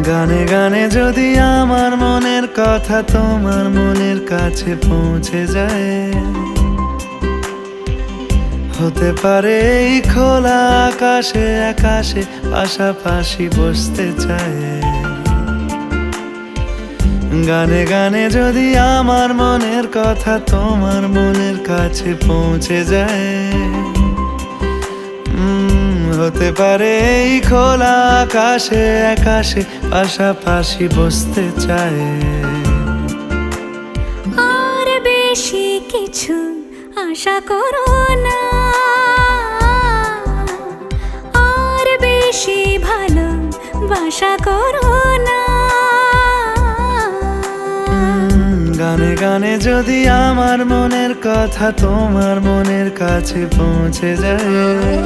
গানে গানে যদি আমার মনের কথা তোমার মনের কাছে পৌঁছে যায়, হতে পারে এই খোলা আকাশে আকাশে পাশাপাশি বসতে চায়। গানে গানে যদি আমার মনের কথা তোমার মনের কাছে পৌঁছে যায়, হতে পারে এই খোলা আকাশে আকাশে পাশাপাশি বসতে চায়। আর বেশি কিছু আশা করো না, আর বেশি ভালোবাসা করো না। গানে গানে যদি আমার মনের কথা তোমার মনের কাছে পৌঁছে যায়,